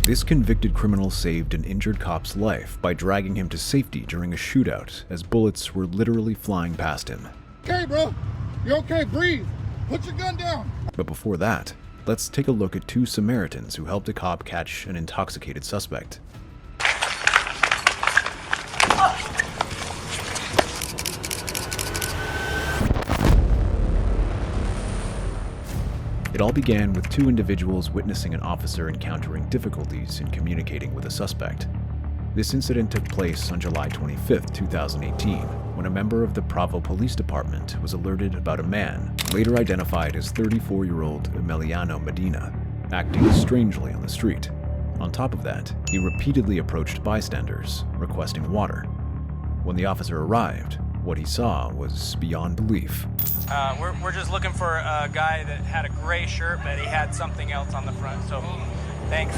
This convicted criminal saved an injured cop's life by dragging him to safety during a shootout as bullets were literally flying past him. Okay, bro. You okay? Breathe. Put your gun down. But before that, let's take a look at two Samaritans who helped a cop catch an intoxicated suspect. It all began with two individuals witnessing an officer encountering difficulties in communicating with a suspect. This incident took place on July 25, 2018, when a member of the Provo Police Department was alerted about a man, later identified as 34-year-old Emiliano Medina, acting strangely on the street. On top of that, he repeatedly approached bystanders, requesting water. When the officer arrived, what he saw was beyond belief. We're just looking for a guy that had a gray shirt, but he had something else on the front, so thanks.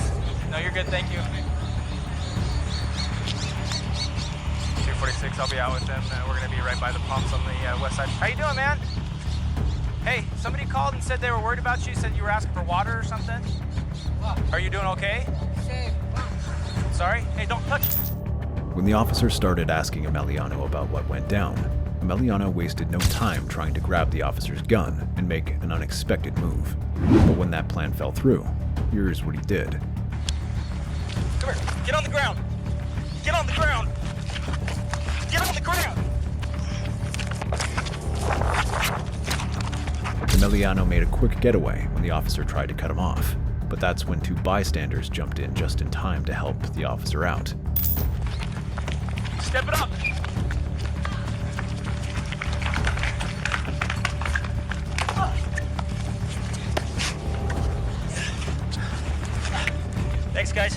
No, you're good, thank you. 246, I'll be out with them. We're gonna be right by the pumps on the west side. How you doing, man? Hey, somebody called and said they were worried about you, said you were asking for water or something. Are you doing okay? Sorry? Hey, don't touch it. When the officer started asking Emiliano about what went down, Emiliano wasted no time trying to grab the officer's gun and make an unexpected move. But when that plan fell through, here's what he did. Come here, get on the ground. Get on the ground. Get on the ground. Emiliano made a quick getaway when the officer tried to cut him off, but that's when two bystanders jumped in just in time to help the officer out. Step it up. Thanks, guys.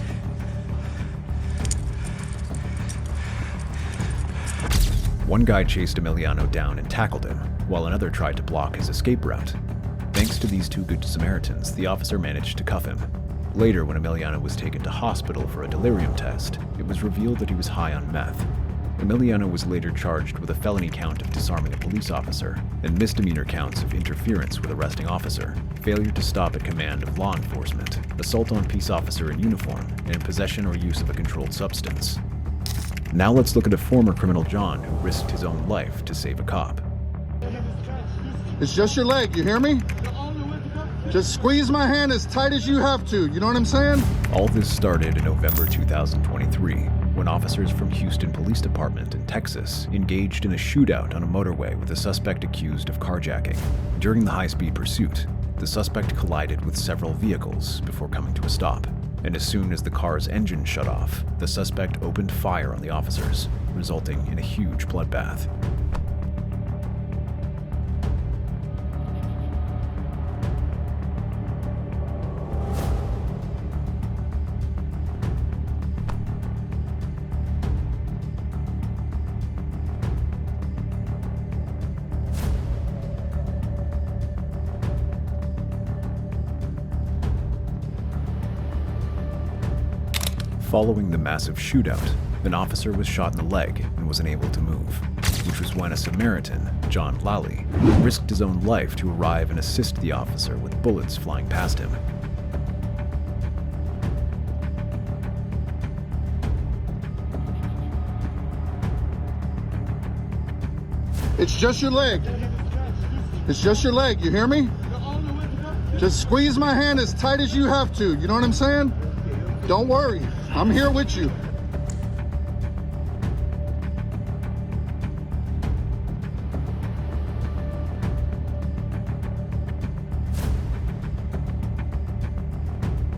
One guy chased Emiliano down and tackled him, while another tried to block his escape route. Thanks to these two good Samaritans, the officer managed to cuff him. Later, when Emiliano was taken to hospital for a delirium test, it was revealed that he was high on meth. Emiliano was later charged with a felony count of disarming a police officer and misdemeanor counts of interference with arresting officer, failure to stop at command of law enforcement, assault on peace officer in uniform, and possession or use of a controlled substance. Now let's look at a former criminal John who risked his own life to save a cop. It's just your leg, you hear me? Just squeeze my hand as tight as you have to, you know what I'm saying? All this started in November 2023, when officers from Houston Police Department in Texas engaged in a shootout on a motorway with a suspect accused of carjacking. During the high-speed pursuit, the suspect collided with several vehicles before coming to a stop. And as soon as the car's engine shut off, the suspect opened fire on the officers, resulting in a huge bloodbath. Following the massive shootout, an officer was shot in the leg and was unable to move, which was when a Samaritan, John Lally, risked his own life to arrive and assist the officer with bullets flying past him. It's just your leg. It's just your leg, you hear me? Just squeeze my hand as tight as you have to, you know what I'm saying? Don't worry, I'm here with you.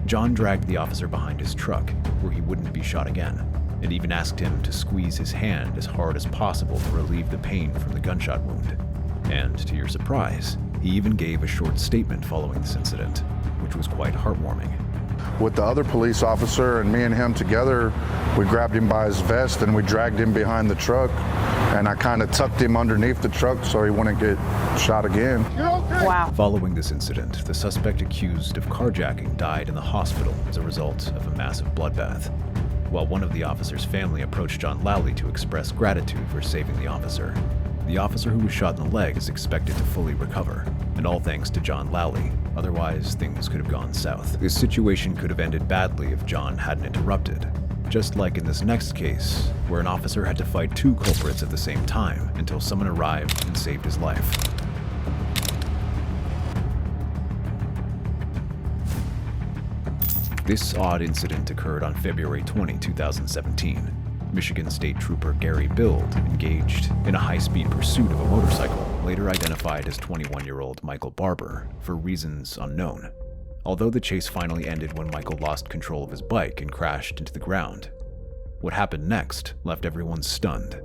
John dragged the officer behind his truck, where he wouldn't be shot again, and even asked him to squeeze his hand as hard as possible to relieve the pain from the gunshot wound. And to your surprise, he even gave a short statement following this incident, which was quite heartwarming. With the other police officer and me and him together, we grabbed him by his vest and we dragged him behind the truck, and I kind of tucked him underneath the truck so he wouldn't get shot again. You're okay? Wow. Following this incident, the suspect accused of carjacking died in the hospital as a result of a massive bloodbath, while one of the officer's family approached John Lally to express gratitude for saving the officer. The officer who was shot in the leg is expected to fully recover, and and all thanks to John Lowley. Otherwise, things could have gone south. This situation could have ended badly if John hadn't interrupted. Just like in this next case, where an officer had to fight two culprits at the same time until someone arrived and saved his life. This odd incident occurred on February 20, 2017. Michigan State Trooper Gary Bild engaged in a high-speed pursuit of a motorcycle, later identified as 21-year-old Michael Barber, for reasons unknown. Although the chase finally ended when Michael lost control of his bike and crashed into the ground. What happened next left everyone stunned.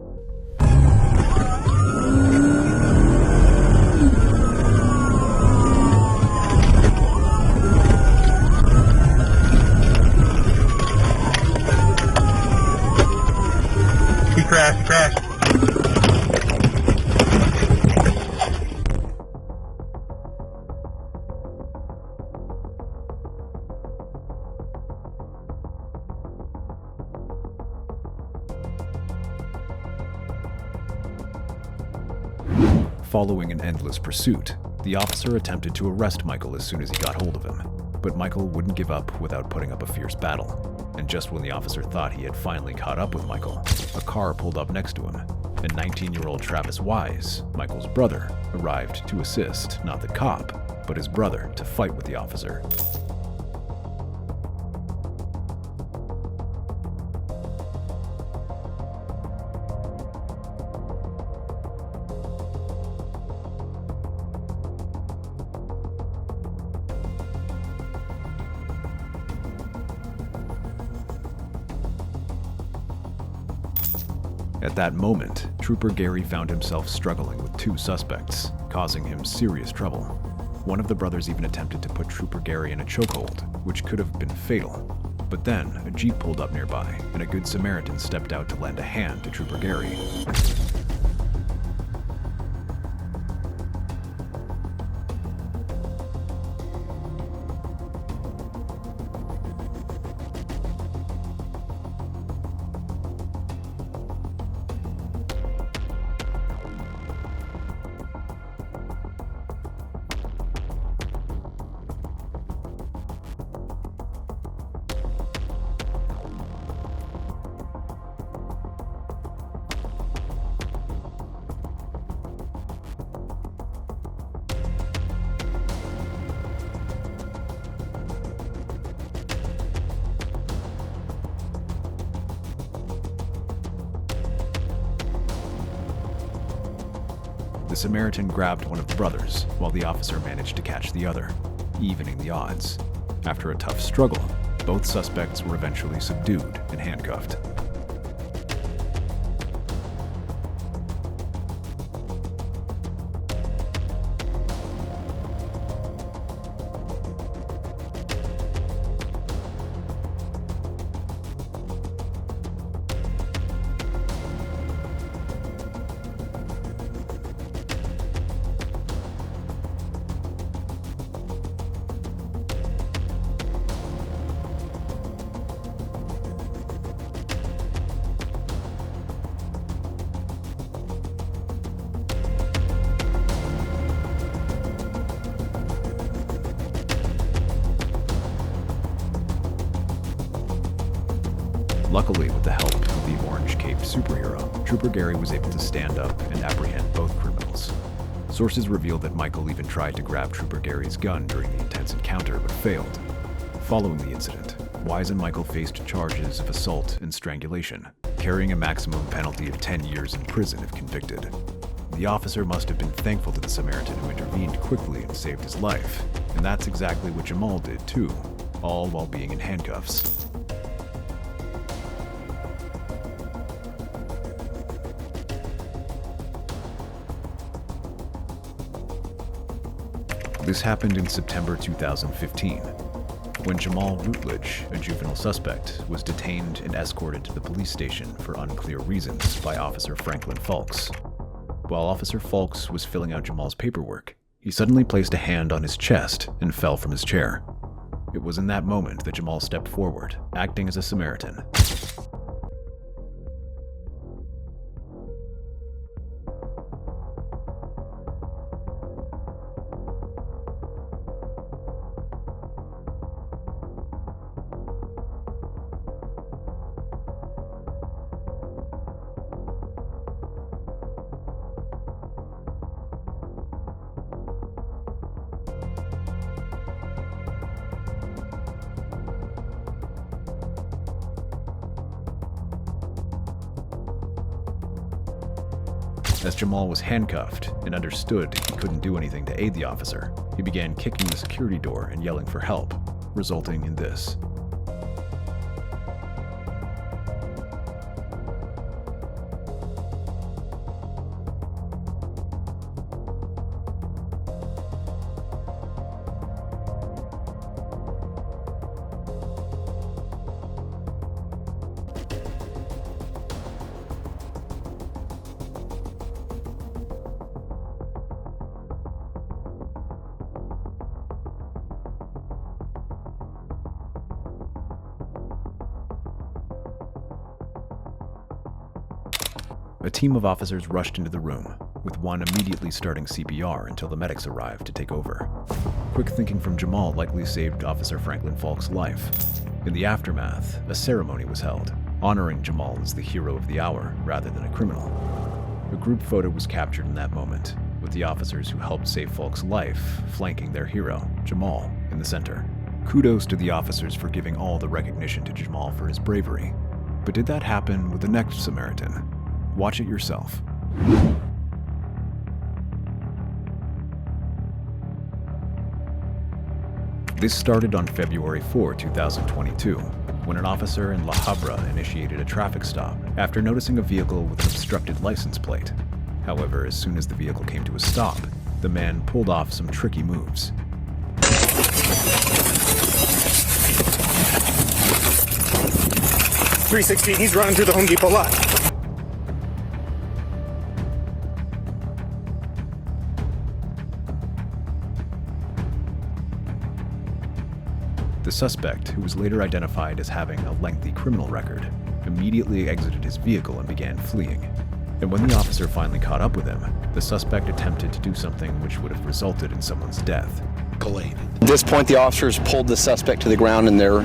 He crashed. Following an endless pursuit, the officer attempted to arrest Michael as soon as he got hold of him. But Michael wouldn't give up without putting up a fierce battle. And just when the officer thought he had finally caught up with Michael, a car pulled up next to him, and 19-year-old Travis Wise, Michael's brother, arrived to assist not the cop, but his brother to fight with the officer. At that moment, Trooper Gary found himself struggling with two suspects, causing him serious trouble. One of the brothers even attempted to put Trooper Gary in a chokehold, which could have been fatal. But then, a Jeep pulled up nearby, and a Good Samaritan stepped out to lend a hand to Trooper Gary. The Samaritan grabbed one of the brothers, while the officer managed to catch the other, evening the odds. After a tough struggle, both suspects were eventually subdued and handcuffed. Luckily, with the help of the orange-caped superhero, Trooper Gary was able to stand up and apprehend both criminals. Sources revealed that Michael even tried to grab Trooper Gary's gun during the intense encounter, but failed. Following the incident, Wise and Michael faced charges of assault and strangulation, carrying a maximum penalty of 10 years in prison if convicted. The officer must have been thankful to the Samaritan who intervened quickly and saved his life, and that's exactly what Jamal did too, all while being in handcuffs. This happened in September 2015, when Jamal Rutledge, a juvenile suspect, was detained and escorted to the police station for unclear reasons by Officer Franklin Fulks. While Officer Fulks was filling out Jamal's paperwork, he suddenly placed a hand on his chest and fell from his chair. It was in that moment that Jamal stepped forward, acting as a Samaritan. As Jamal was handcuffed and understood he couldn't do anything to aid the officer, he began kicking the security door and yelling for help, resulting in this. A team of officers rushed into the room, with one immediately starting CPR until the medics arrived to take over. Quick thinking from Jamal likely saved Officer Franklin Falk's life. In the aftermath, a ceremony was held, honoring Jamal as the hero of the hour rather than a criminal. A group photo was captured in that moment, with the officers who helped save Falk's life flanking their hero, Jamal, in the center. Kudos to the officers for giving all the recognition to Jamal for his bravery. But did that happen with the next Samaritan? Watch it yourself. This started on February 4, 2022, when an officer in La Habra initiated a traffic stop after noticing a vehicle with an obstructed license plate. However, as soon as the vehicle came to a stop, the man pulled off some tricky moves. 316, he's running through the Home Depot lot. The suspect, who was later identified as having a lengthy criminal record, immediately exited his vehicle and began fleeing. And when the officer finally caught up with him, the suspect attempted to do something which would have resulted in someone's death. At this point, the officers pulled the suspect to the ground and they're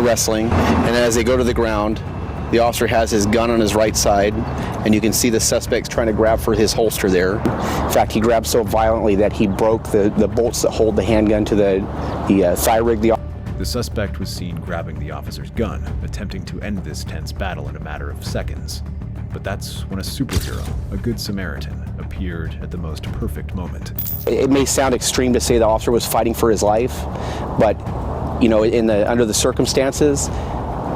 wrestling. And as they go to the ground, the officer has his gun on his right side, and you can see the suspect's trying to grab for his holster there. In fact, he grabbed so violently that he broke the bolts that hold the handgun to the thigh rig. The suspect was seen grabbing the officer's gun, attempting to end this tense battle in a matter of seconds. But that's when a superhero, a good Samaritan, appeared at the most perfect moment. It may sound extreme to say the officer was fighting for his life, but you know, under the circumstances,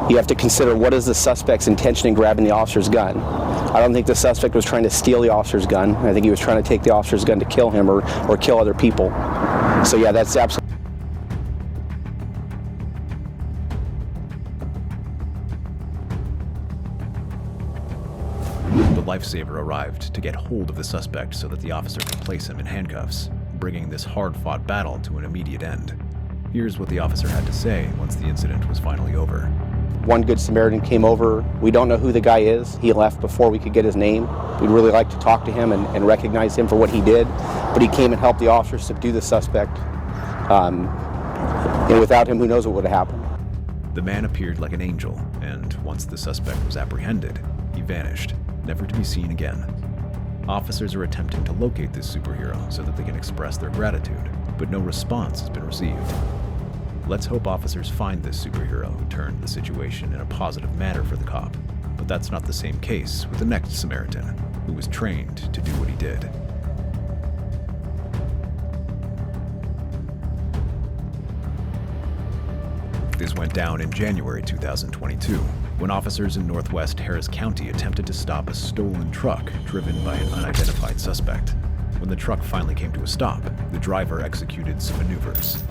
you have to consider what is the suspect's intention in grabbing the officer's gun. I don't think the suspect was trying to steal the officer's gun. I think he was trying to take the officer's gun to kill him or kill other people. So yeah, that's absolutely. The lifesaver arrived to get hold of the suspect so that the officer could place him in handcuffs, bringing this hard-fought battle to an immediate end. Here's what the officer had to say once the incident was finally over. One good Samaritan came over. We don't know who the guy is. He left before we could get his name. We'd really like to talk to him and recognize him for what he did, but he came and helped the officers subdue the suspect. And without him, who knows what would have happened. The man appeared like an angel, and once the suspect was apprehended, he vanished, never to be seen again. Officers are attempting to locate this superhero so that they can express their gratitude, but no response has been received. Let's hope officers find this superhero who turned the situation in a positive manner for the cop, but that's not the same case with the next Samaritan, who was trained to do what he did. This went down in January 2022, when officers in Northwest Harris County attempted to stop a stolen truck driven by an unidentified suspect. When the truck finally came to a stop, the driver executed some maneuvers.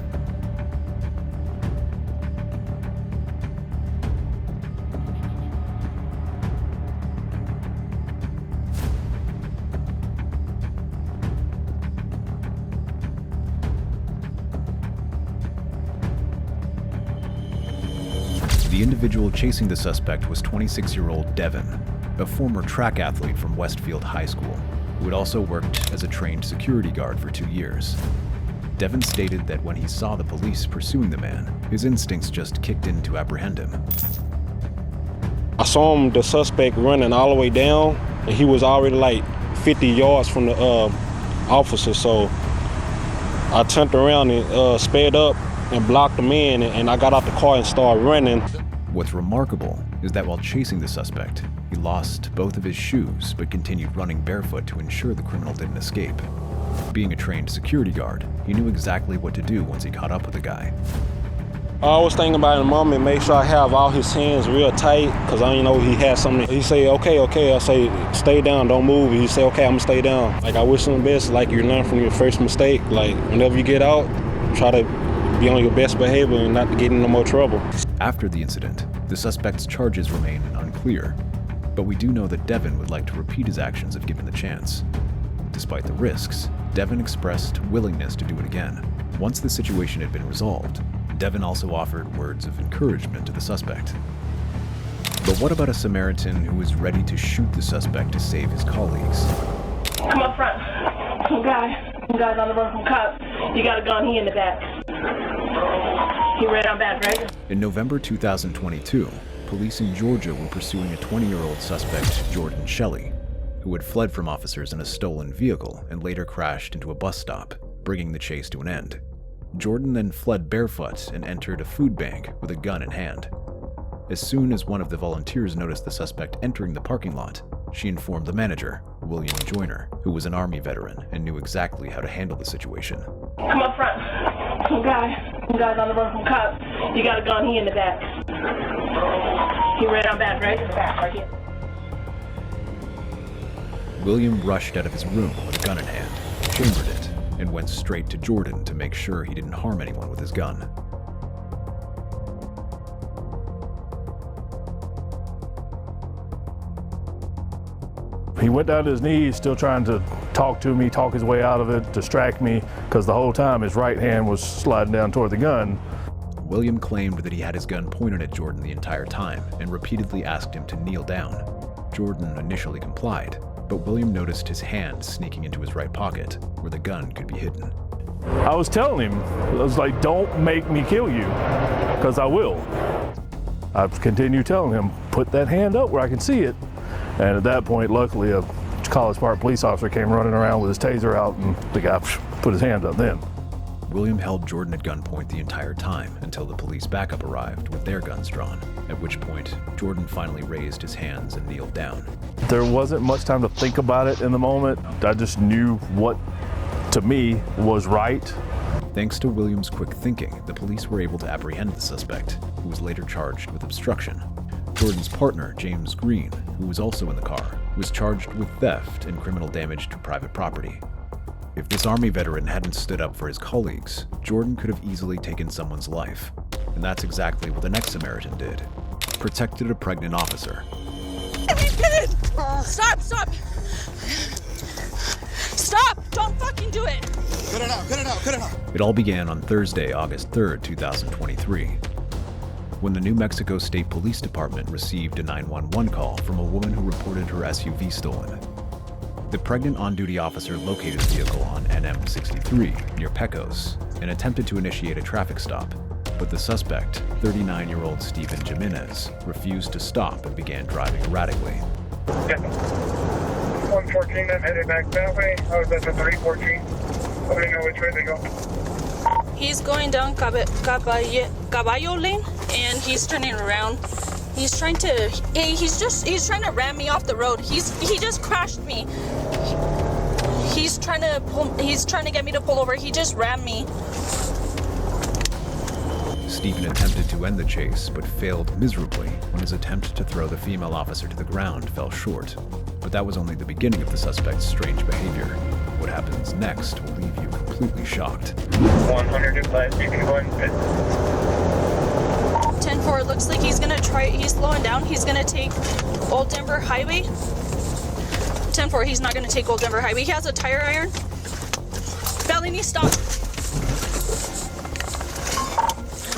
The individual chasing the suspect was 26-year-old Devin, a former track athlete from Westfield High School, who had also worked as a trained security guard for 2 years. Devin stated that when he saw the police pursuing the man, his instincts just kicked in to apprehend him. I saw the suspect running all the way down, and he was already like 50 yards from the officer, so I turned around and sped up and blocked him in, and I got out the car and started running. What's remarkable is that while chasing the suspect, He lost both of his shoes, but continued running barefoot to ensure the criminal didn't escape. Being a trained security guard, he knew exactly what to do once he caught up with the guy. I always think about in the moment, make sure I have all his hands real tight, because I know he has something. He say, okay. I say, stay down, don't move. He say, okay, I'm gonna stay down. Like, I wish him the best, like you learn from your first mistake. Like, whenever you get out, try to be on your best behavior and not to get in no more trouble. After the incident, the suspect's charges remain unclear, but we do know that Devin would like to repeat his actions if given the chance. Despite the risks, Devin expressed willingness to do it again. Once the situation had been resolved, Devin also offered words of encouragement to the suspect. But what about a Samaritan who was ready to shoot the suspect to save his colleagues? Come up front. Some guy's on the run from cops. You got a gun, he in the back. He ran on back, right? In November 2022, police in Georgia were pursuing a 20-year-old suspect, Jordan Shelley, who had fled from officers in a stolen vehicle and later crashed into a bus stop, bringing the chase to an end. Jordan then fled barefoot and entered a food bank with a gun in hand. As soon as one of the volunteers noticed the suspect entering the parking lot, she informed the manager, William Joyner, who was an Army veteran and knew exactly how to handle the situation. Come up front. Some guy's on the run from cops. You got a gun, he in the back. He ran on back, right? Right here. William rushed out of his room with a gun in hand, chambered it, and went straight to Jordan to make sure he didn't harm anyone with his gun. He went down to his knees, still trying to talk to me, talk his way out of it, distract me, because the whole time his right hand was sliding down toward the gun. William claimed that he had his gun pointed at Jordan the entire time and repeatedly asked him to kneel down. Jordan initially complied, but William noticed his hand sneaking into his right pocket, where the gun could be hidden. I was telling him, I was like, don't make me kill you, because I will. I continued telling him, put that hand up where I can see it. And at that point, luckily, a College Park police officer came running around with his taser out, and the guy put his hand up then. William held Jordan at gunpoint the entire time until the police backup arrived with their guns drawn, at which point Jordan finally raised his hands and kneeled down. There wasn't much time to think about it in the moment. I just knew what, to me, was right. Thanks to William's quick thinking, the police were able to apprehend the suspect, who was later charged with obstruction. Jordan's partner, James Green, who was also in the car, was charged with theft and criminal damage to private property. If this Army veteran hadn't stood up for his colleagues, Jordan could have easily taken someone's life. And that's exactly what the next Samaritan did. Protected a pregnant officer. Stop! Stop! Don't fucking do it! Cut it out. It all began on Thursday, August 3rd, 2023, when the New Mexico State Police Department received a 911 call from a woman who reported her SUV stolen. The pregnant on-duty officer located the vehicle on NM 63 near Pecos and attempted to initiate a traffic stop, but the suspect, 39-year-old Stephen Jimenez, refused to stop and began driving erratically. 114, I'm headed back that way. I was at the 314. I don't know which way they go. He's going down Caballo Lane, and he's turning around. He's trying to ram me off the road. He just crashed me. He's trying to get me to pull over. He just rammed me. Stephen attempted to end the chase, but failed miserably when his attempt to throw the female officer to the ground fell short. But that was only the beginning of the suspect's strange behavior. What happens next will leave you completely shocked. 105, you can go ahead. 10-4, looks like he's slowing down. He's gonna take Old Denver Highway. 10-4, he's not gonna take Old Denver Highway. He has a tire iron. Felony stop.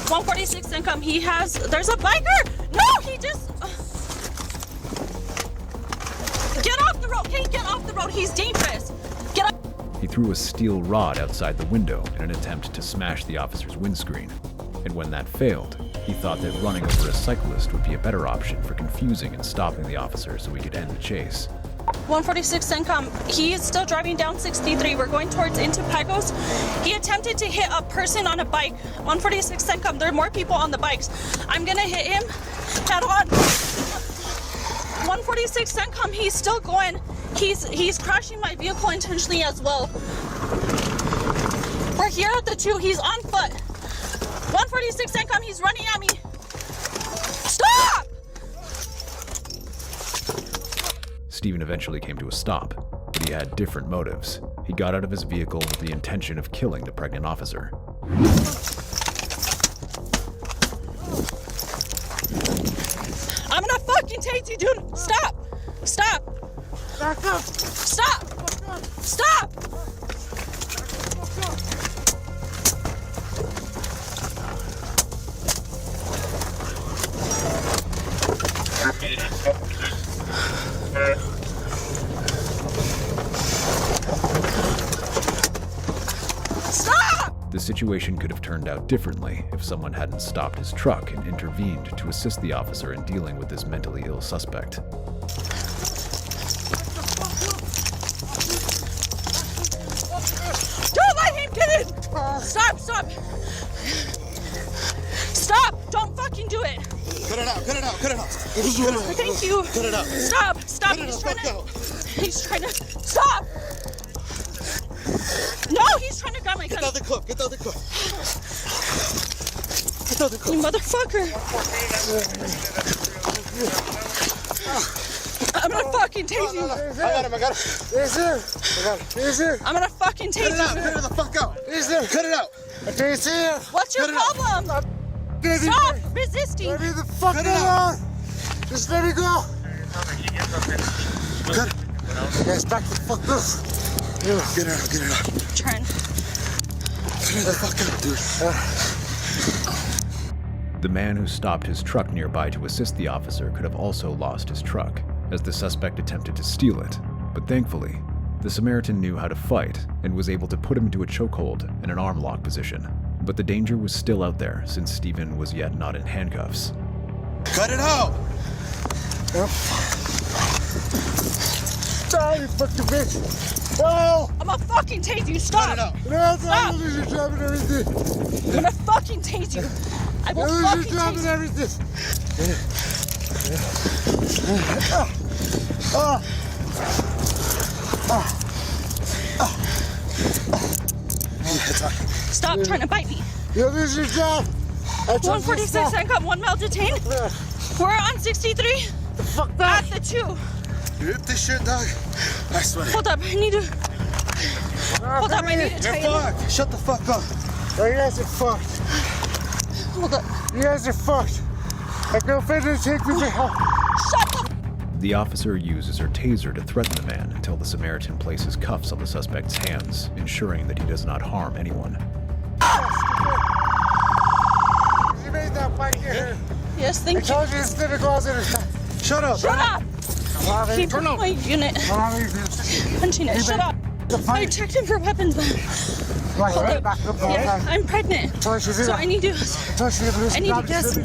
146 income. There's a biker. No, he just. Get off the road. Hey, get off the road. He's dangerous. Get up. He threw a steel rod outside the window in an attempt to smash the officer's windscreen. And when that failed, he thought that running over a cyclist would be a better option for confusing and stopping the officer so he could end the chase. 146 income. He is still driving down 63. We're going into Pecos. He attempted to hit a person on a bike. 146 income. There are more people on the bikes. I'm gonna hit him head on. 146 CENTCOM, he's still going. He's crashing my vehicle intentionally as well. We're here at the 2, he's on foot. 146 CENTCOM, he's running at me. Stop! Stephen eventually came to a stop, but he had different motives. He got out of his vehicle with the intention of killing the pregnant officer. I'm gonna fucking tase you, dude. Stop. Stop. Back up. Stop. Stop. The situation could have turned out differently if someone hadn't stopped his truck and intervened to assist the officer in dealing with this mentally ill suspect. Don't let him get in! Stop, stop! Stop! Don't fucking do it! Cut it out, cut it out, cut it out. Thank you. Cut it out. Stop, stop. Cut it He's the trying fuck to. out. He's trying to. Stop! No, he's trying to grab my gun. Get the other clip, get the other clip. Get the other clip. You motherfucker. I'm gonna fucking tase you. I got him, I got him. Is there? I got him. Is there? I'm gonna fucking tase you. Cut it the fuck out. Is there? Cut it out. Is there? What's your problem? Stop resisting. Let me the fuck alone. Just let me go. Cut it. Guys, back the fuck up. Get it out, get it out. Turn. Get the fuck out, dude. The man who stopped his truck nearby to assist the officer could have also lost his truck, as the suspect attempted to steal it. But thankfully, the Samaritan knew how to fight and was able to put him into a chokehold in an arm lock position. But the danger was still out there since Stephen was yet not in handcuffs. Cut it out! Yep. Stop, you fucking bitch! Oh! I'm gonna fucking tase you. Stop! Cut it out! No, stop! Lose your job and everything! I'm gonna fucking tase you. I will lose fucking your job tase and you. everything! Stop trying to bite me. You'll lose your job! 146, I got 1 male detained. We're on 63. The fuck that? At the 2. You rip this shit, dog? I swear. Hold up, I need to. Hold up, I need to tell you. You're fucked. Shut the fuck up. Oh, you guys are fucked. Hold up. You guys are fucked. I go further to take me to help. Shut the. The officer uses her taser to threaten the man until the Samaritan places cuffs on the suspect's hands, ensuring that he does not harm anyone. You made that fight here. Yes, thank you. I told you to sit in the closet. Shut up. Shut up. Keep Turn up. my unit. Punching it. Shut up. I checked him for weapons, but hold up. Yeah, I'm pregnant. So I need to. I need to just.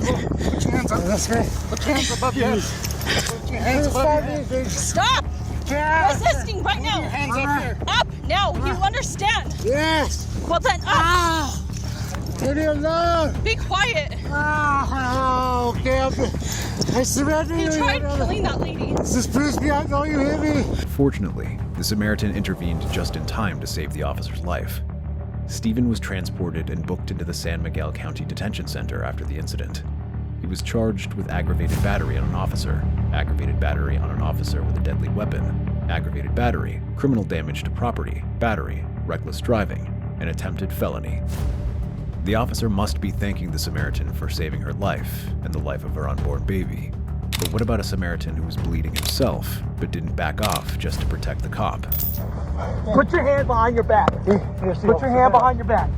Put your hands up. That's great. Put your hands above your head. Put your hands above your head. Stop resisting right now. Hands up here. Up now. You understand? Yes. Well then, up. Leave me alone. Be quiet. Oh, okay. I surrender you. You tried killing that lady. This proves me I know you hit me. Fortunately, the Samaritan intervened just in time to save the officer's life. Stephen was transported and booked into the San Miguel County Detention Center after the incident. He was charged with aggravated battery on an officer, aggravated battery on an officer with a deadly weapon, aggravated battery, criminal damage to property, battery, reckless driving, and attempted felony. The officer must be thanking the Samaritan for saving her life and the life of her unborn baby. But what about a Samaritan who was bleeding himself, but didn't back off just to protect the cop? Put your hand behind your back. Put your hand behind your back.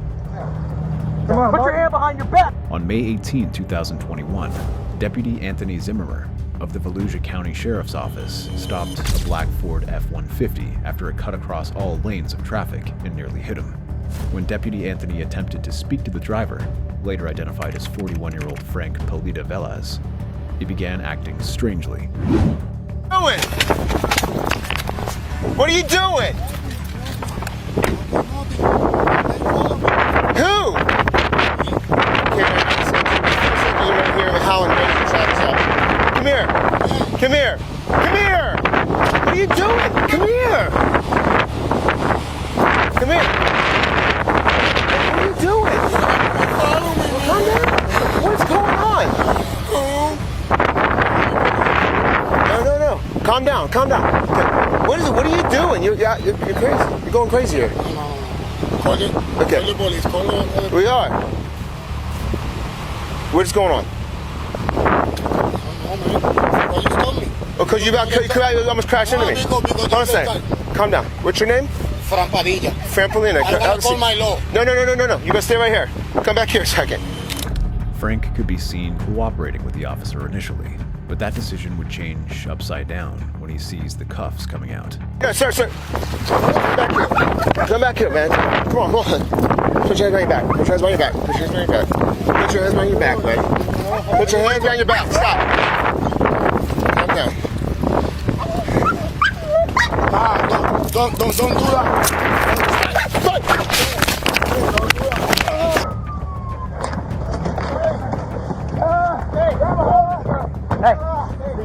Come on, put your hand behind your back. On May 18, 2021, Deputy Anthony Zimmermer of the Volusia County Sheriff's Office stopped a black Ford F-150 after it cut across all lanes of traffic and nearly hit him. When Deputy Anthony attempted to speak to the driver, later identified as 41-year-old Frank Polita Velez, he began acting strangely. What are you doing? Who? Come here. Come here. Calm down. Okay. What is it? What are you doing? You're crazy. You're going crazy here. Call the police. We are. What's going on? You stole me. Oh, because you almost crashed into me. Hold on a second. Calm down. What's your name? Frampadilla. Frampolina. I'm gonna call my law. No. You gotta stay right here. Come back here a second. Frank could be seen cooperating with the officer initially, but that decision would change upside down when he sees the cuffs coming out. Yeah, sir. Come back here, man. Come on. Put your hands behind your back. Put your hands behind your back, buddy. Put your hands behind your back. Stop. Calm down. Don't do that.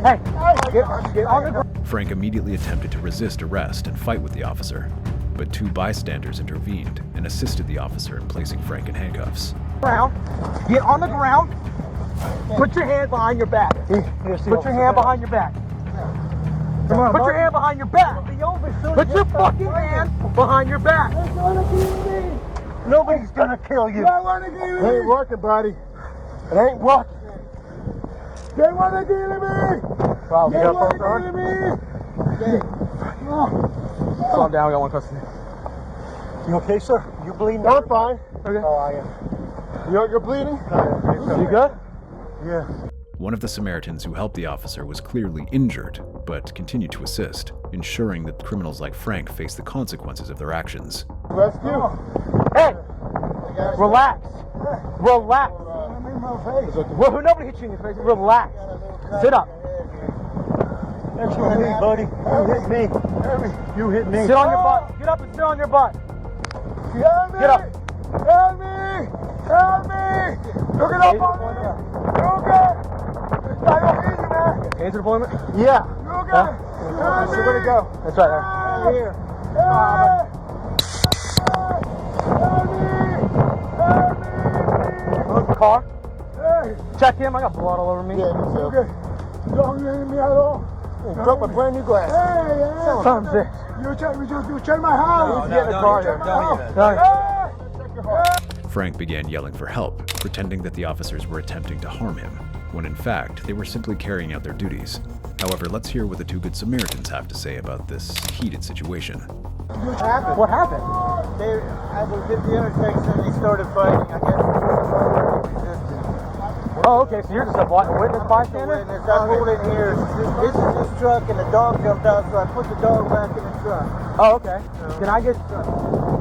Hey, get on the ground. Frank immediately attempted to resist arrest and fight with the officer, but 2 bystanders intervened and assisted the officer in placing Frank in handcuffs. Get on the ground. Put your hand behind your back. Put your hand behind your back. Come on, put your hand behind your back. Put your fucking hand behind your back. Nobody's gonna kill you. It ain't working, buddy. It ain't working. They wanna kill me. Wow, They wanna kill me. Calm down, we got one custody. You okay, sir? You bleeding? I'm fine. Okay. Oh, I am. You're bleeding? You good? Yeah. One of the Samaritans who helped the officer was clearly injured, but continued to assist, ensuring that criminals like Frank face the consequences of their actions. Rescue? Hey! Relax. Relax. Well, nobody hit you in your face. Relax. Sit up. That's on me, buddy. You hit me. You hit me. Sit on your butt. Get up and sit on your butt. Help me! Get up. Help me! Help me! Look it up on me! Look it! I don't hear you, man! Taser deployment? Yeah. Look it! Help me! Where'd it go? That's right there. Here. Help me! Look the car. Hey! Check him. I got blood all over me. Yeah, me too. Okay. Don't hit me at all. Broke my brand new glass. Hey, hey! Something's there. You check my house! Get in the car here. Frank began yelling for help, pretending that the officers were attempting to harm him, when in fact they were simply carrying out their duties. However, let's hear what the 2 Good Samaritans have to say about this heated situation. What happened? I was at the intersection and they started fighting. I guess Oh, okay, so you're just a witness bystander? I pulled in here. This is this truck and the dog jumped out, so I put the dog back in the truck. Oh, okay. Can I get...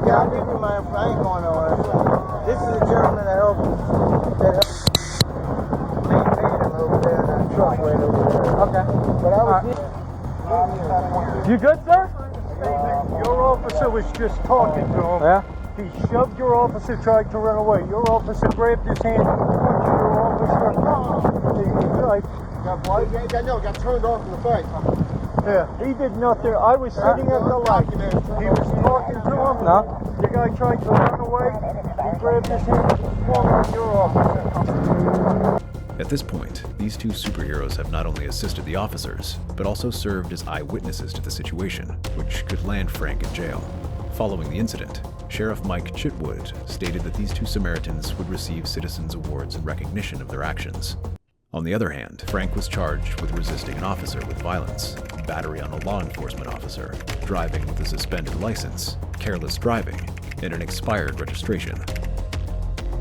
Yeah, I'll give you my... I ain't going nowhere. This is a gentleman that helped maintain him over there in that truck right over there. Okay. But I was You good, sir? Your officer was just talking to him. Yeah? He shoved your officer, tried to run away. Your officer grabbed his hand and punched your officer. Got turned off in the fight. Yeah, he did nothing. I was sitting at the light. He was talking to him. No? The guy tried to run away. He grabbed his hand and swung on your officer. At this point, these 2 superheroes have not only assisted the officers, but also served as eyewitnesses to the situation, which could land Frank in jail. Following the incident, Sheriff Mike Chitwood stated that these 2 Samaritans would receive citizens' awards in recognition of their actions. On the other hand, Frank was charged with resisting an officer with violence, battery on a law enforcement officer, driving with a suspended license, careless driving, and an expired registration.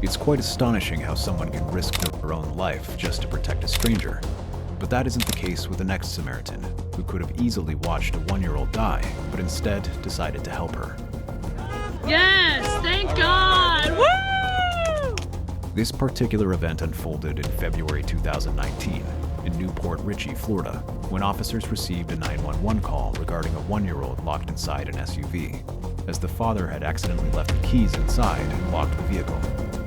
It's quite astonishing how someone can risk their own life just to protect a stranger. But that isn't the case with the next Samaritan, who could have easily watched a 1-year-old die, but instead decided to help her. Yes, thank God. Woo! This particular event unfolded in February 2019 in Newport Richey, Florida, when officers received a 911 call regarding a 1-year-old locked inside an SUV, as the father had accidentally left the keys inside and locked the vehicle.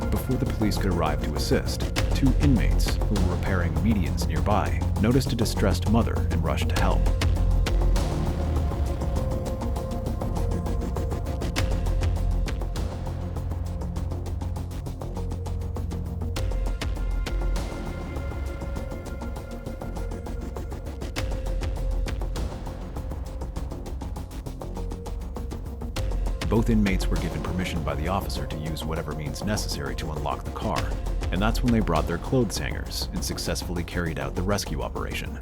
Before the police could arrive to assist, 2 inmates who were repairing medians nearby noticed a distressed mother and rushed to help. Both inmates were given permission by the officer to use whatever means necessary to unlock the car, and that's when they brought their clothes hangers and successfully carried out the rescue operation.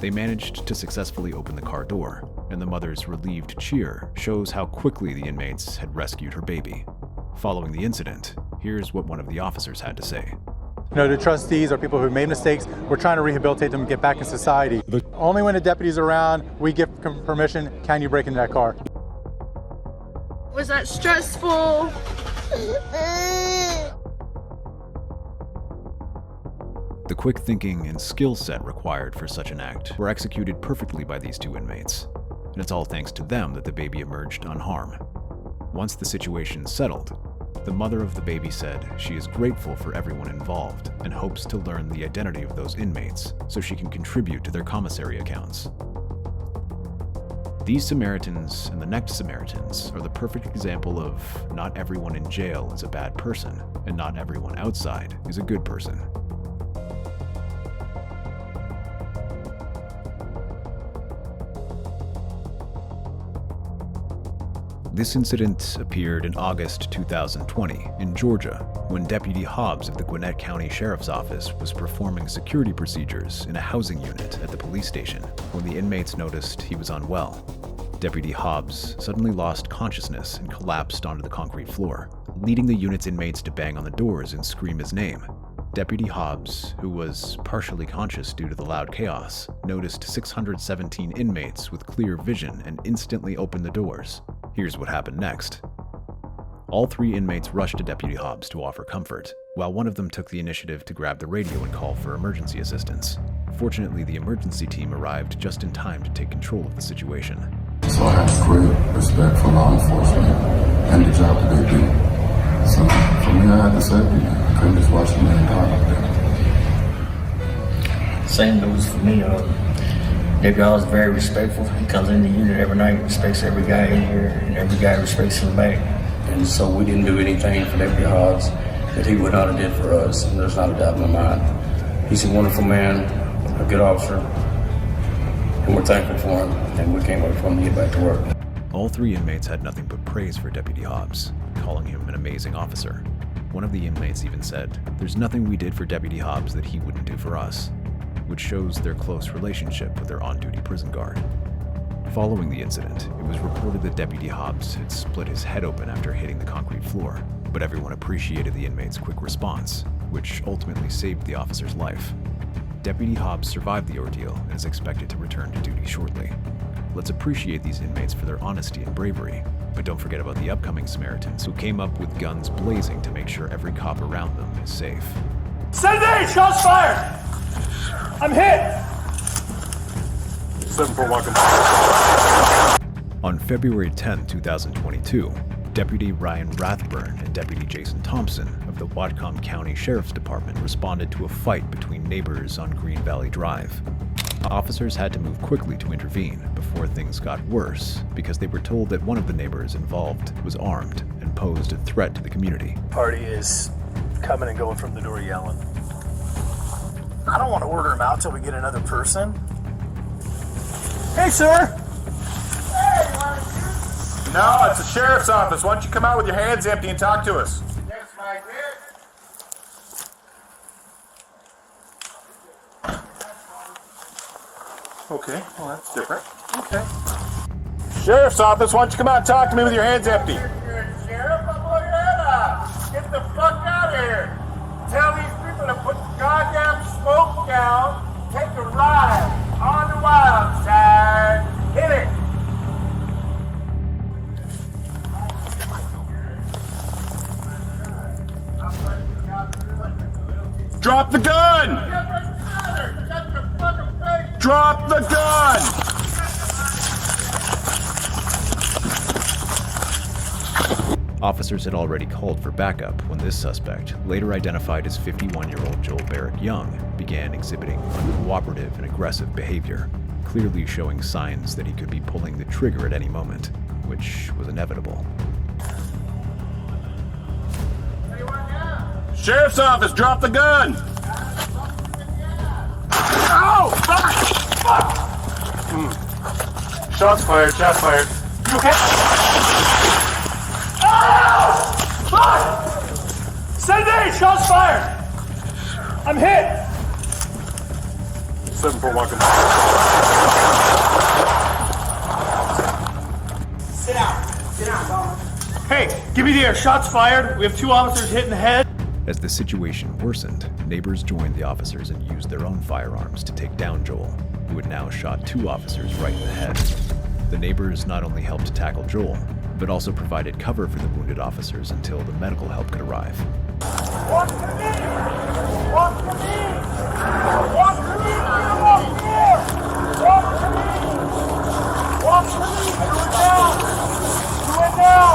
They managed to successfully open the car door, and the mother's relieved cheer shows how quickly the inmates had rescued her baby. Following the incident, here's what one of the officers had to say. You know, the trustees are people who made mistakes. We're trying to rehabilitate them and get back in society. Only when the deputy's around, we give permission, can you break into that car? Was that stressful? The quick thinking and skill set required for such an act were executed perfectly by these two inmates, and it's all thanks to them that the baby emerged unharmed. Once the situation settled, the mother of the baby said she is grateful for everyone involved and hopes to learn the identity of those inmates so she can contribute to their commissary accounts. These Samaritans and the next Samaritans are the perfect example of not everyone in jail is a bad person, and not everyone outside is a good person. This incident appeared in August 2020 in Georgia, when Deputy Hobbs of the Gwinnett County Sheriff's Office was performing security procedures in a housing unit at the police station when the inmates noticed he was unwell. Deputy Hobbs suddenly lost consciousness and collapsed onto the concrete floor, leading the unit's inmates to bang on the doors and scream his name. Deputy Hobbs, who was partially conscious due to the loud chaos, noticed 617 inmates with clear vision and instantly opened the doors. Here's what happened next. All three inmates rushed to Deputy Hobbs to offer comfort, while one of them took the initiative to grab the radio and call for emergency assistance. Fortunately, the emergency team arrived just in time to take control of the situation. So I have great respect for law enforcement and the job that they do. So for me, I had to say, I couldn't just watch a man die like that. Same goes for me. Deputy Hobbs is very respectful. He comes in the unit every night, respects every guy in here, and every guy respects him back. And so we didn't do anything for Deputy Hobbs that he would not have did for us, and there's not a doubt in my mind. He's a wonderful man, a good officer, and we're thankful for him, and we can't wait for him to get back to work. All three inmates had nothing but praise for Deputy Hobbs, calling him an amazing officer. One of the inmates even said, "There's nothing we did for Deputy Hobbs that he wouldn't do for us," which shows their close relationship with their on-duty prison guard. Following the incident, it was reported that Deputy Hobbs had split his head open after hitting the concrete floor, but everyone appreciated the inmate's quick response, which ultimately saved the officer's life. Deputy Hobbs survived the ordeal and is expected to return to duty shortly. Let's appreciate these inmates for their honesty and bravery, but don't forget about the upcoming Samaritans who came up with guns blazing to make sure every cop around them is safe. Cindy, shots fired! I'm hit! 7-4 On February 10, 2022, Deputy Ryan Rathburn and Deputy Jason Thompson of the Whatcom County Sheriff's Department responded to a fight between neighbors on Green Valley Drive. Officers had to move quickly to intervene before things got worse because they were told that one of the neighbors involved was armed and posed a threat to the community. Party is coming and going from the door yelling. I don't want to order him out till we get another person. Hey, sir! No, it's the sheriff's office. Why don't you come out with your hands empty and talk to us? Yes, my Okay, well, that's different. Okay. Sheriff's office, why don't you come out and talk to me with your hands empty? Sheriff, I'm going to get the fuck out of here. Tell these people to put the goddamn smoke down, take a ride on the wild side. Hit it. Drop the gun! Drop the gun! Officers had already called for backup when this suspect, later identified as 51-year-old Joel Barrett Young, began exhibiting uncooperative and aggressive behavior, clearly showing signs that he could be pulling the trigger at any moment, which was inevitable. Sheriff's office, drop the gun! Ow! Fuck! Shots fired, shots fired. You okay? Ow! Fuck! Cindy, shots fired! I'm hit! 7-4 walking. Sit down. Sit down, dog. Hey, give me the air. Shots fired. We have 2 officers hit in the head. As the situation worsened, neighbors joined the officers and used their own firearms to take down Joel, who had now shot 2 officers right in the head. The neighbors not only helped tackle Joel, but also provided cover for the wounded officers until the medical help could arrive. Walk to me! Walk to me! Walk to me! Walk here! Walk to me! Walk to me! Do it now! Do it now!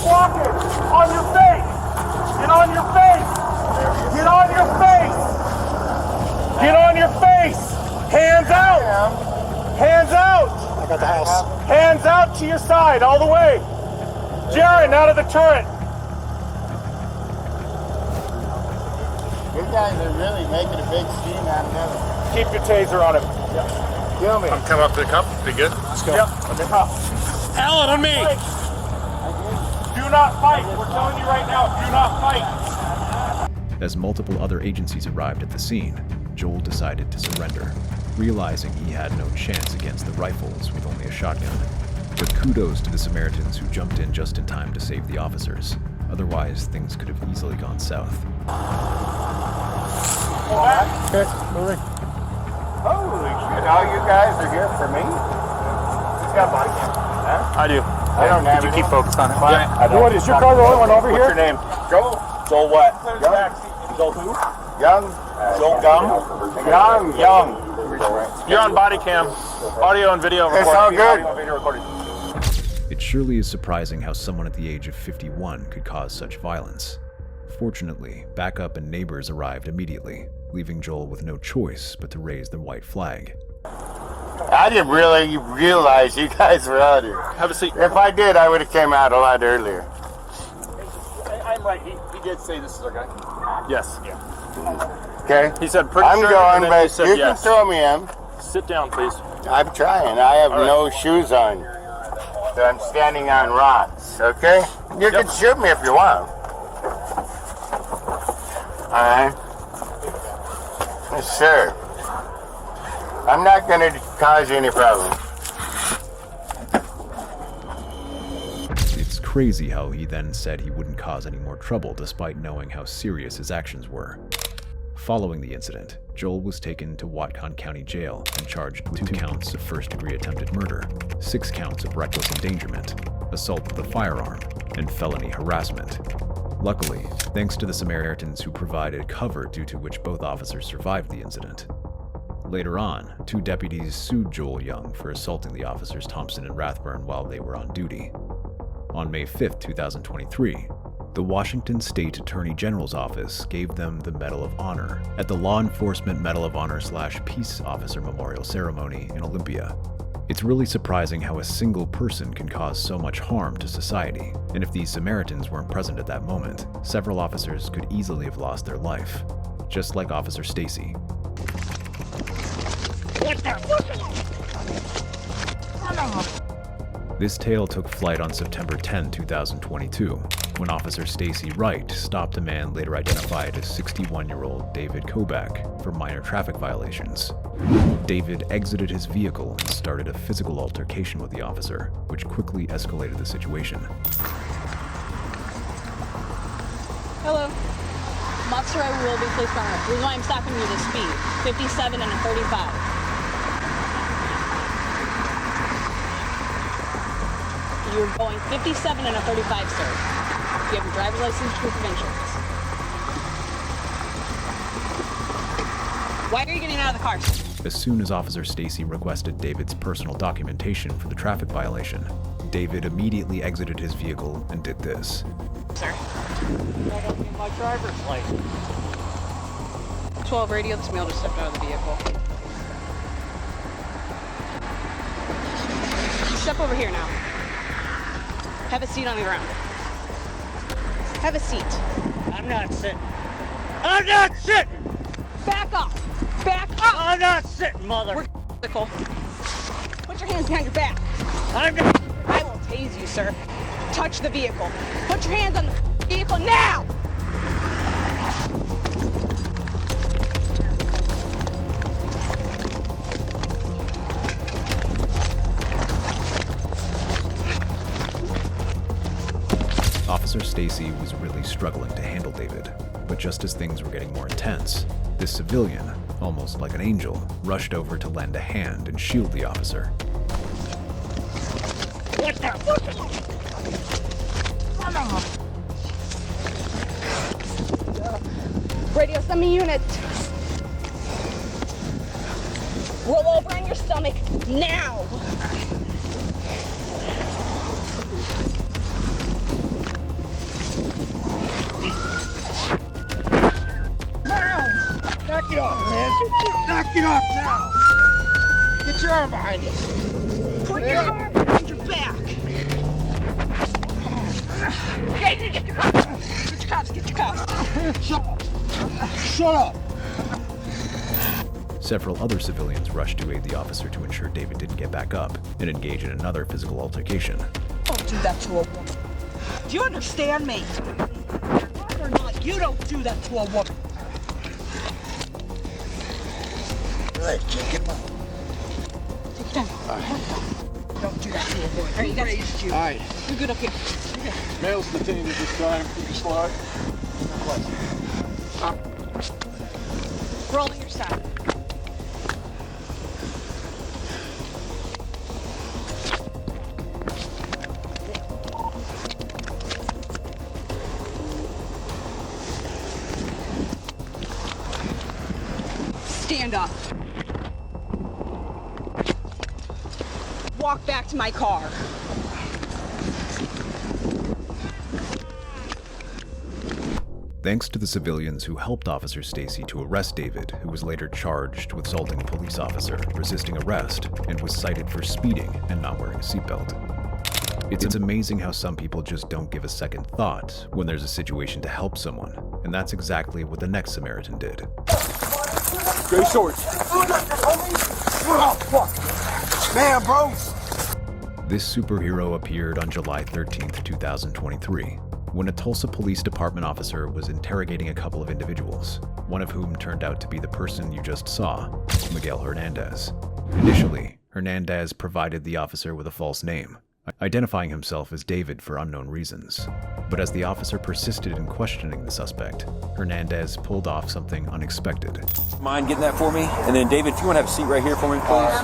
Walk it! On your face! Get on your face! Get on your face! Get on your face! Hands out! Hands out! I got the house. Hands out to your side, all the way! Jaron, out of the turret! You guys are really making a big scene out of nothing. Keep your taser on him. Yep. Kill me. I'm coming up to the cup. Be good. Let's go. Yep. Alan, on me! Do not fight. We're telling you right now, do not fight. As multiple other agencies arrived at the scene, Joel decided to surrender, realizing he had no chance against the rifles with only a shotgun. But kudos to the Samaritans who jumped in just in time to save the officers. Otherwise, things could have easily gone south. Okay, moving. Holy shit, all you guys are here for me? Who's got body cam? Huh? I do. I don't have Could you any. keep focused on it? Yeah, I don't. What, is your car the only one over here? What's your name? Joel. Joel what? Young. Joel who? Young. Joel Gum? Young. You're on body cam. Audio and video recording. It's all good. Audio and video recording. It surely is surprising how someone at the age of 51 could cause such violence. Fortunately, backup and neighbors arrived immediately, leaving Joel with no choice but to raise the white flag. I didn't really realize you guys were out here. Have a seat. If I did, I would have came out a lot earlier. I'm right. He did say this is our guy. Yes. Yeah. Okay? He said pretty I'm sure. going, and then he but said you yes. can throw me in. Sit down, please. I'm trying. I have no shoes on. So I'm standing on rocks, okay? You can shoot me if you want. Alright? Sure. I'm not going to cause you any problem. It's crazy how he then said he wouldn't cause any more trouble despite knowing how serious his actions were. Following the incident, Joel was taken to Whatcom County Jail and charged with 2 counts of first-degree attempted murder, 6 counts of reckless endangerment, assault with a firearm, and felony harassment. Luckily, thanks to the Samaritans who provided cover due to which both officers survived the incident. Later on, 2 deputies sued Joel Young for assaulting the officers Thompson and Rathburn while they were on duty. On May 5, 2023, the Washington State Attorney General's Office gave them the Medal of Honor at the Law Enforcement Medal of Honor / Peace Officer Memorial Ceremony in Olympia. It's really surprising how a single person can cause so much harm to society, and if these Samaritans weren't present at that moment, several officers could easily have lost their life, just like Officer Stacy. This tale took flight on September 10, 2022, when Officer Stacy Wright stopped a man later identified as 61-year-old David Kobach for minor traffic violations. David exited his vehicle and started a physical altercation with the officer, which quickly escalated the situation. Hello. Officer, I will be placed on arrest. The reason why I'm stopping you is speed. 57 and a 35. You're going 57 and a 35, sir. You have your driver's license, proof of insurance. Why are you getting out of the car, sir? As soon as Officer Stacy requested David's personal documentation for the traffic violation, David immediately exited his vehicle and did this. Sir. My driver's license. 12 radio, this male just stepped out of the vehicle. Step over here now. Have a seat on the ground. Have a seat. I'm not sitting. I'm not sitting! Back up! Back up! I'm not sitting, mother! We're physical. Put your hands behind your back. I'm not. I will tase you, sir. Touch the vehicle. Put your hands on the vehicle now! Officer Stacy was really struggling to handle David, but just as things were getting more intense, this civilian, almost like an angel, rushed over to lend a hand and shield the officer. What the fuck? Radio, send me units. Roll over on your stomach now! Knock it off, man. Knock it off now. Get your arm behind you. Put your arm behind your back. Get your cuffs. Get your cuffs. Shut up. Several other civilians rushed to aid the officer to ensure David didn't get back up and engage in another physical altercation. Don't do that to a woman. Do you understand me? Or not, you don't do that to a woman. Right, check it out. Take it down. Don't do that to a boy. All right, you guys. All right. You're good up here. Okay. Male's detained at this time. You can slide. Roll on your side. Stand up. Walk back to my car. Thanks to the civilians who helped Officer Stacy to arrest David, who was later charged with assaulting a police officer, resisting arrest, and was cited for speeding and not wearing a seatbelt. It's amazing how some people just don't give a second thought when there's a situation to help someone, and that's exactly what the next Samaritan did. Gray shorts. Oh, fuck. Man, bro. This superhero appeared on July 13th, 2023, when a Tulsa Police Department officer was interrogating a couple of individuals, one of whom turned out to be the person you just saw, Miguel Hernandez. Initially, Hernandez provided the officer with a false name, identifying himself as David for unknown reasons. But as the officer persisted in questioning the suspect, Hernandez pulled off something unexpected. Mind getting that for me? And then David, if you want to have a seat right here for me, please.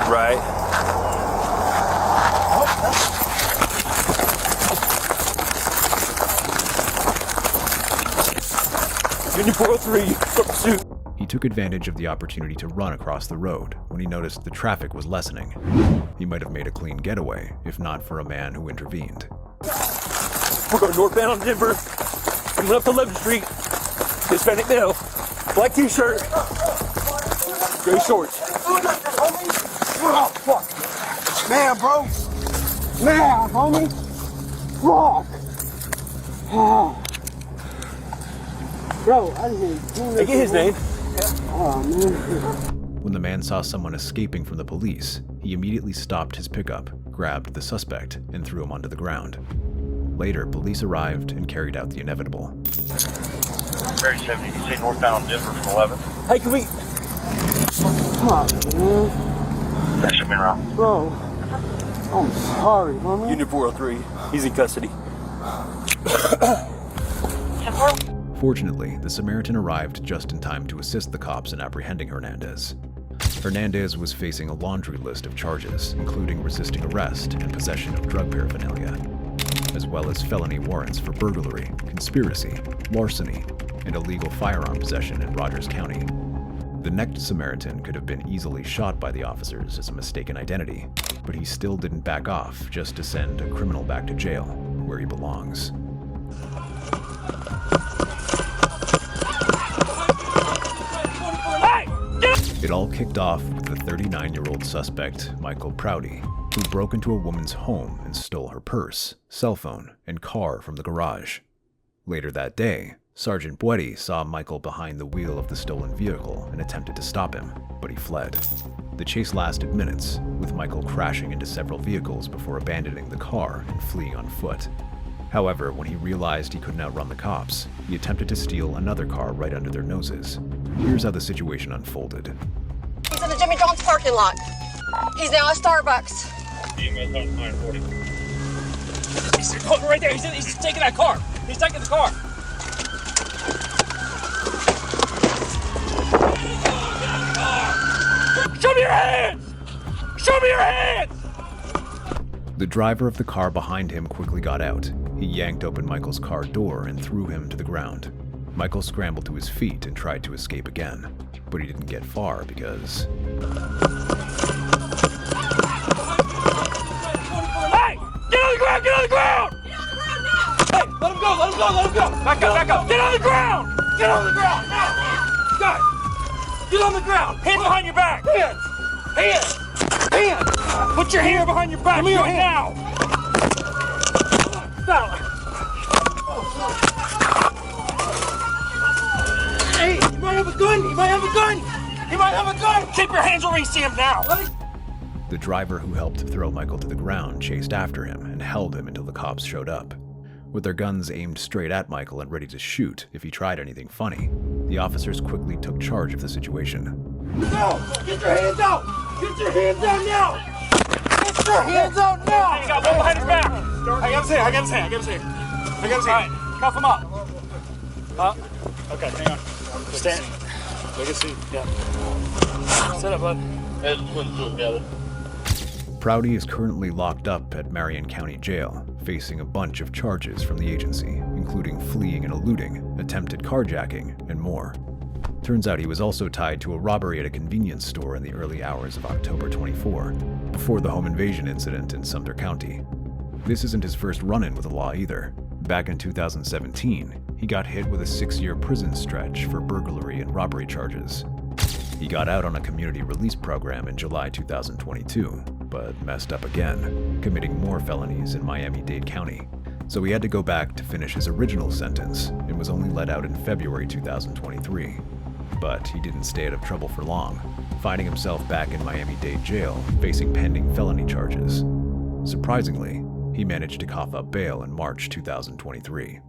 Right. Union 403, pursuit. He took advantage of the opportunity to run across the road when he noticed the traffic was lessening. He might have made a clean getaway, if not for a man who intervened. We're going northbound on Denver. Coming up to 11th Street. Hispanic male. Black t-shirt. Gray shorts. Oh, fuck. Man, bro. Man, homie. Fuck. Oh. Bro, I didn't even Hey, get his name. Oh, man. When the man saw someone escaping from the police, he immediately stopped his pickup, grabbed the suspect, and threw him onto the ground. Later, police arrived and carried out the inevitable. Mary 70, you say northbound Denver from 11? Hey, can we... Fuck, man. That should be wrong. Bro, I'm sorry, homie. Unit 403, he's in custody. Fortunately, the Samaritan arrived just in time to assist the cops in apprehending Hernandez. Hernandez was facing a laundry list of charges, including resisting arrest and possession of drug paraphernalia, as well as felony warrants for burglary, conspiracy, larceny, and illegal firearm possession in Rogers County. The next Samaritan could have been easily shot by the officers as a mistaken identity, but he still didn't back off just to send a criminal back to jail, where he belongs. It all kicked off with the 39-year-old suspect, Michael Prouty, who broke into a woman's home and stole her purse, cell phone, and car from the garage. Later that day, Sergeant Buetti saw Michael behind the wheel of the stolen vehicle and attempted to stop him, but he fled. The chase lasted minutes, with Michael crashing into several vehicles before abandoning the car and fleeing on foot. However, when he realized he couldn't outrun the cops, he attempted to steal another car right under their noses. Here's how the situation unfolded. He's in the Jimmy John's parking lot. He's now at Starbucks. He's right there. He's taking that car. He's taking the car. Show me your hands! Show me your hands! The driver of the car behind him quickly got out. He yanked open Michael's car door and threw him to the ground. Michael scrambled to his feet and tried to escape again, but he didn't get far because... Hey! Get on the ground! Get on the ground! Hey, let him go! Let him go! Let him go! Back up! Back up! Get on the ground! Get on the ground! Now! Guys! Get on the ground! Hands behind your back! Hands! Hands! Hands! Put your hand behind your back right now! Stop! Hey, he might have a gun! He might have a gun! He might have a gun! Keep your hands where we see him now! The driver who helped throw Michael to the ground chased after him and held him until the cops showed up. With their guns aimed straight at Michael and ready to shoot if he tried anything funny, the officers quickly took charge of the situation. No! Get your hands out! Get your hands out now! Get your hands out now! Hey, you got one behind his back! I got his hand, I got his hand, I got his hand. I got his hand. All right, cuff him up. Huh? Okay, hang on. Stand. Look and see. Yeah. Sit up, bud. Let's put it together. Prouty is currently locked up at Marion County Jail, facing a bunch of charges from the agency, including fleeing and eluding, attempted carjacking, and more. Turns out he was also tied to a robbery at a convenience store in the early hours of October 24, before the home invasion incident in Sumter County. This isn't his first run-in with the law either. Back in 2017, he got hit with a 6-year prison stretch for burglary and robbery charges. He got out on a community release program in July 2022, but messed up again, committing more felonies in Miami-Dade County. So he had to go back to finish his original sentence and was only let out in February 2023. But he didn't stay out of trouble for long, finding himself back in Miami-Dade jail, facing pending felony charges. Surprisingly, he managed to cough up bail in March 2023.